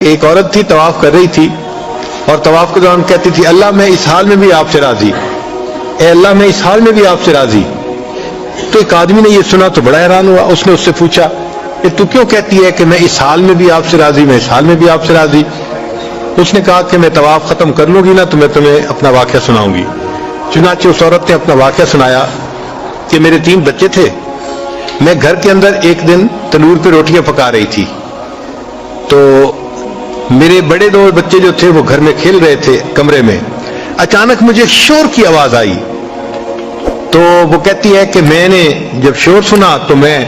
ایک عورت تھی طواف کر رہی تھی اور طواف کے دوران کہتی تھی اللہ میں اس حال میں بھی آپ سے راضی، اے اللہ میں اس حال میں بھی آپ سے راضی۔ تو ایک آدمی نے یہ سنا تو بڑا حیران ہوا، اس نے اس سے پوچھا کہ تو کیوں کہتی ہے کہ میں اس حال میں بھی آپ سے راضی، میں اس حال میں بھی آپ سے راضی؟ اس نے کہا کہ میں طواف ختم کر لوں گی نا تو میں تمہیں اپنا واقعہ سناؤں گی۔ چنانچہ اس عورت نے اپنا واقعہ سنایا کہ میرے 3 بچے تھے، میں گھر کے اندر ایک دن تنور پہ روٹیاں پکا رہی تھی تو میرے بڑے 2 بچے جو تھے وہ گھر میں کھیل رہے تھے کمرے میں، اچانک مجھے شور کی آواز آئی تو وہ کہتی ہے کہ میں نے جب شور سنا تو میں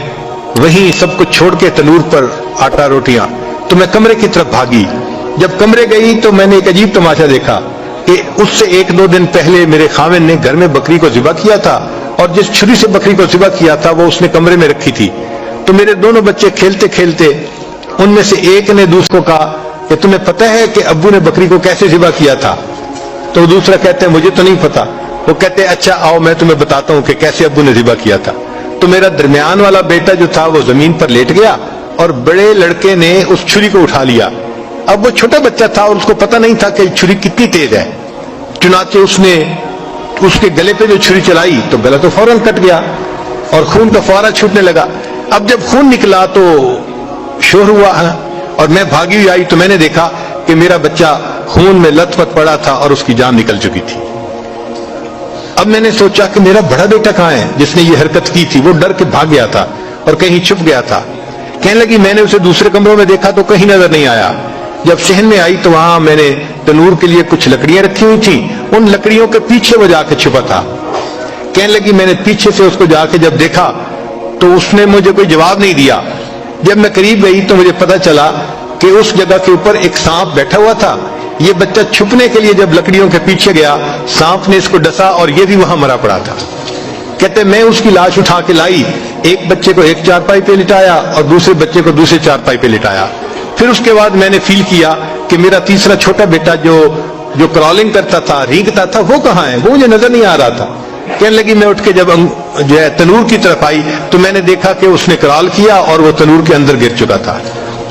وہیں سب کچھ چھوڑ کے تنور پر آٹا روٹیاں تو میں کمرے کی طرف بھاگی۔ جب کمرے گئی تو میں نے ایک عجیب تماشا دیکھا کہ اس سے 1-2 دن پہلے میرے خاوند نے گھر میں بکری کو ذبح کیا تھا اور جس چھری سے بکری کو ذبح کیا تھا وہ اس نے کمرے میں رکھی تھی۔ تو میرے دونوں بچے کھیلتے کھیلتے ان میں سے ایک نے دوسرے کو کہا کہ تمہیں پتہ ہے کہ ابو نے بکری کو کیسے ذبح کیا تھا؟ تو دوسرا کہتے ہیں مجھے تو نہیں پتا۔ وہ کہتے ہیں اچھا آؤ میں تمہیں بتاتا ہوں کہ کیسے ابو نے ذبح کیا تھا۔ تو میرا درمیان والا بیٹا جو تھا وہ زمین پر لیٹ گیا اور بڑے لڑکے نے اس چھری کو اٹھا لیا۔ اب وہ چھوٹا بچہ تھا اور اس کو پتہ نہیں تھا کہ چھری کتنی تیز ہے، چنانچہ اس نے اس کے گلے پہ جو چھری چلائی تو گلا تو فوراً کٹ گیا اور خون کا فوارہ چھوٹنے لگا۔ اب جب خون نکلا تو شور ہوا اور میں بھاگی ہوئی آئی تو میں نے دیکھا کہ میرا بچہ خون میں لت پت پڑا تھا اور اس کی جان نکل چکی تھی۔ اب میں نے سوچا کہ میرا بڑا بیٹا کہاں ہے جس نے یہ حرکت کی تھی؟ وہ ڈر کے بھاگ گیا تھا اور کہیں چھپ گیا تھا۔ کہنے لگی میں نے اسے دوسرے کمروں میں دیکھا تو کہیں نظر نہیں آیا۔ جب صحن میں آئی تو وہاں میں نے تنور کے لیے کچھ لکڑیاں رکھی ہوئی تھیں، ان لکڑیوں کے پیچھے وہ جا کے چھپا تھا۔ کہنے لگی میں نے پیچھے سے اس کو جا کے جب دیکھا تو اس نے مجھے کوئی جواب نہیں دیا۔ جب میں قریب گئی تو مجھے پتا چلا کہ اس جگہ کے اوپر ایک سانپ بیٹھا ہوا تھا۔ یہ بچہ چھپنے کے لیے جب لکڑیوں کے پیچھے گیا سانپ نے اس کو ڈسا اور یہ بھی وہاں مرا پڑا تھا۔ کہتے میں اس کی لاش اٹھا کے لائی، ایک بچے کو ایک چارپائی پہ لٹایا اور دوسرے بچے کو دوسرے چارپائی پہ لٹایا۔ پھر اس کے بعد میں نے فیل کیا کہ میرا تیسرا چھوٹا بیٹا جو کرالنگ کرتا تھا، رینگتا تھا، وہ کہاں ہے؟ وہ مجھے نظر نہیں آ رہا تھا۔ کہنے لگی میں اٹھ کے جب جو ہے تنور کی طرف آئی تو میں نے دیکھا کہ اس نے کرال کیا اور وہ تنور کے اندر گر چکا تھا۔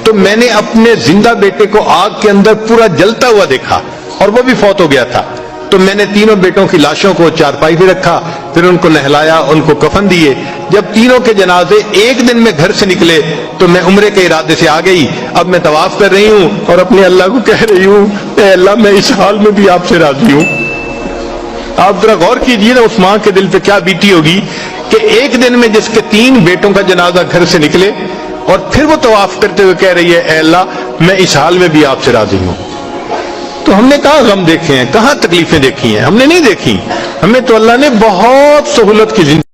تو میں نے اپنے زندہ بیٹے کو آگ کے اندر پورا جلتا ہوا دیکھا اور وہ بھی فوت ہو گیا تھا۔ تو میں نے تینوں بیٹوں کی لاشوں کو چارپائی پہ رکھا، پھر ان کو نہلایا، ان کو کفن دیے۔ جب تینوں کے جنازے ایک دن میں گھر سے نکلے تو میں عمرے کے ارادے سے آ گئی۔ اب میں طواف کر رہی ہوں اور اپنے اللہ کو کہہ رہی ہوں اے اللہ میں اس حال میں بھی آپ سے راضی ہوں۔ آپ ذرا غور کیجئے نا اس ماں کے دل پہ کیا بیتی ہوگی کہ ایک دن میں جس کے 3 بیٹوں کا جنازہ گھر سے نکلے اور پھر وہ طواف کرتے ہوئے کہہ رہی ہے اے اللہ میں اس حال میں بھی آپ سے راضی ہوں۔ تو ہم نے کہاں غم دیکھے ہیں، کہاں تکلیفیں دیکھی ہیں؟ ہم نے نہیں دیکھی۔ ہمیں تو اللہ نے بہت سہولت کی زندگی